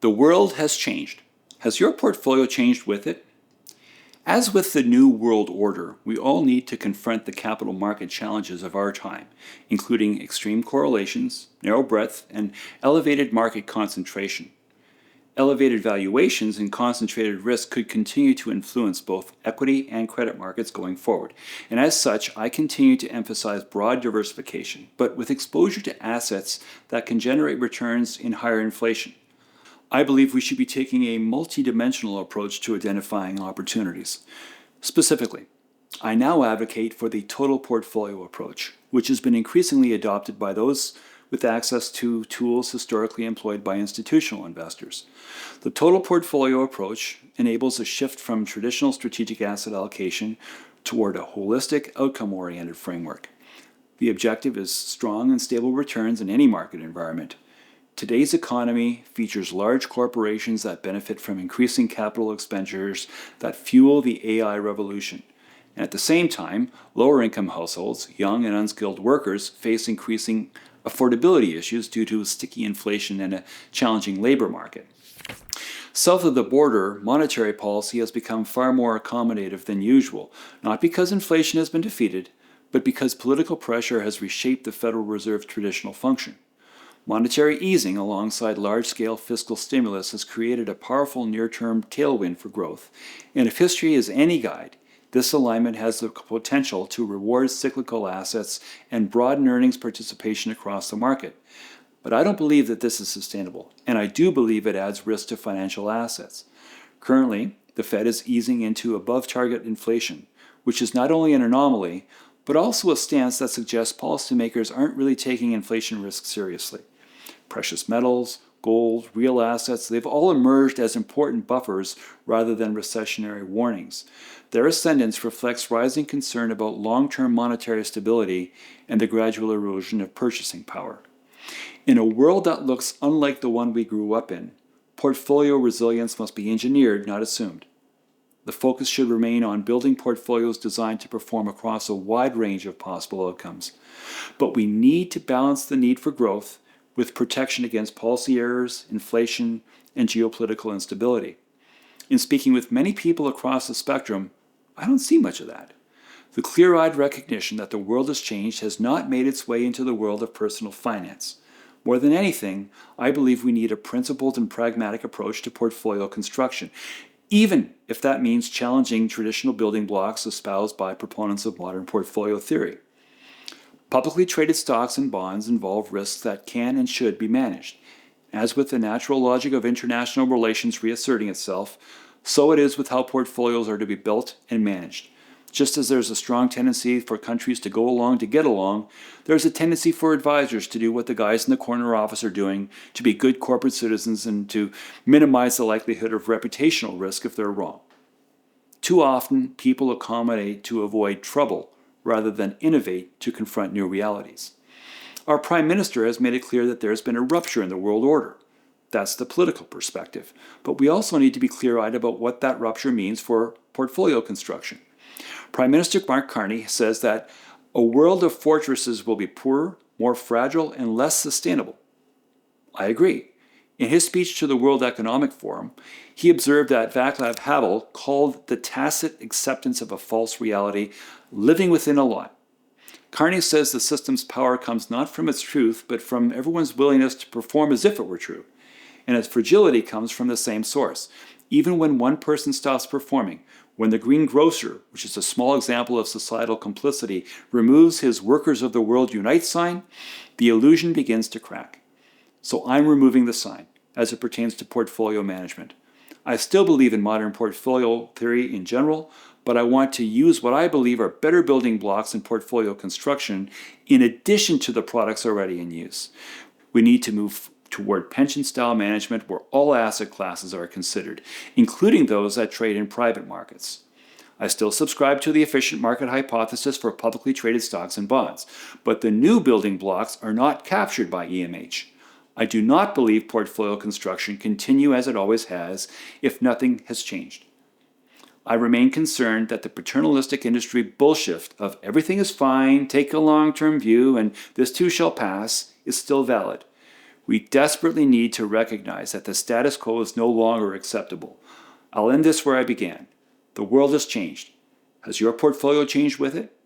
The world has changed. Has your portfolio changed with it? As with the New World Order, we all need to confront the capital market challenges of our time, including extreme correlations, narrow breadth, and elevated market concentration. Elevated valuations and concentrated risk could continue to influence both equity and credit markets going forward. And as such, I continue to emphasize broad diversification, but with exposure to assets that can generate returns in higher inflation. I believe we should be taking a multidimensional approach to identifying opportunities. Specifically, I now advocate for the total portfolio approach, which has been increasingly adopted by those with access to tools historically employed by institutional investors. The total portfolio approach enables a shift from traditional strategic asset allocation toward a holistic, outcome-oriented framework. The objective is strong and stable returns in any market environment. Today's economy features large corporations that benefit from increasing capital expenditures that fuel the AI revolution. And at the same time, lower-income households, young and unskilled workers face increasing affordability issues due to sticky inflation and a challenging labor market. South of the border, monetary policy has become far more accommodative than usual, not because inflation has been defeated, but because political pressure has reshaped the Federal Reserve's traditional function. Monetary easing alongside large-scale fiscal stimulus has created a powerful near-term tailwind for growth, and if history is any guide, this alignment has the potential to reward cyclical assets and broaden earnings participation across the market. But I don't believe that this is sustainable, and I do believe it adds risk to financial assets. Currently, the Fed is easing into above-target inflation, which is not only an anomaly, but also a stance that suggests policymakers aren't really taking inflation risk seriously. Precious metals, gold, real assets, they've all emerged as important buffers rather than recessionary warnings. Their ascendance reflects rising concern about long-term monetary stability and the gradual erosion of purchasing power. In a world that looks unlike the one we grew up in, portfolio resilience must be engineered, not assumed. The focus should remain on building portfolios designed to perform across a wide range of possible outcomes. But we need to balance the need for growth with protection against policy errors, inflation, and geopolitical instability. In speaking with many people across the spectrum, I don't see much of that. The clear-eyed recognition that the world has changed has not made its way into the world of personal finance. More than anything, I believe we need a principled and pragmatic approach to portfolio construction, even if that means challenging traditional building blocks espoused by proponents of modern portfolio theory. Publicly traded stocks and bonds involve risks that can and should be managed. As with the natural logic of international relations reasserting itself, so it is with how portfolios are to be built and managed. Just as there's a strong tendency for countries to go along to get along, there's a tendency for advisors to do what the guys in the corner office are doing, to be good corporate citizens and to minimize the likelihood of reputational risk if they're wrong. Too often, people accommodate to avoid trouble rather than innovate to confront new realities. Our Prime Minister has made it clear that there has been a rupture in the world order. That's the political perspective. But we also need to be clear-eyed about what that rupture means for portfolio construction. Prime Minister Mark Carney says that a world of fortresses will be poorer, more fragile, and less sustainable. I agree. In his speech to the World Economic Forum, he observed that Václav Havel called the tacit acceptance of a false reality living within a lie. Carney says the system's power comes not from its truth, but from everyone's willingness to perform as if it were true. And its fragility comes from the same source. Even when one person stops performing, when the greengrocer, which is a small example of societal complicity, removes his Workers of the World Unite sign, the illusion begins to crack. So I'm removing the sign as it pertains to portfolio management. I still believe in modern portfolio theory in general, but I want to use what I believe are better building blocks in portfolio construction in addition to the products already in use. We need to move toward pension-style management where all asset classes are considered, including those that trade in private markets. I still subscribe to the efficient market hypothesis for publicly traded stocks and bonds, but the new building blocks are not captured by EMH. I do not believe portfolio construction continue as it always has if nothing has changed. I remain concerned that the paternalistic industry bullshit of everything is fine, take a long-term view, and this too shall pass is still valid. We desperately need to recognize that the status quo is no longer acceptable. I'll end this where I began. The world has changed. Has your portfolio changed with it?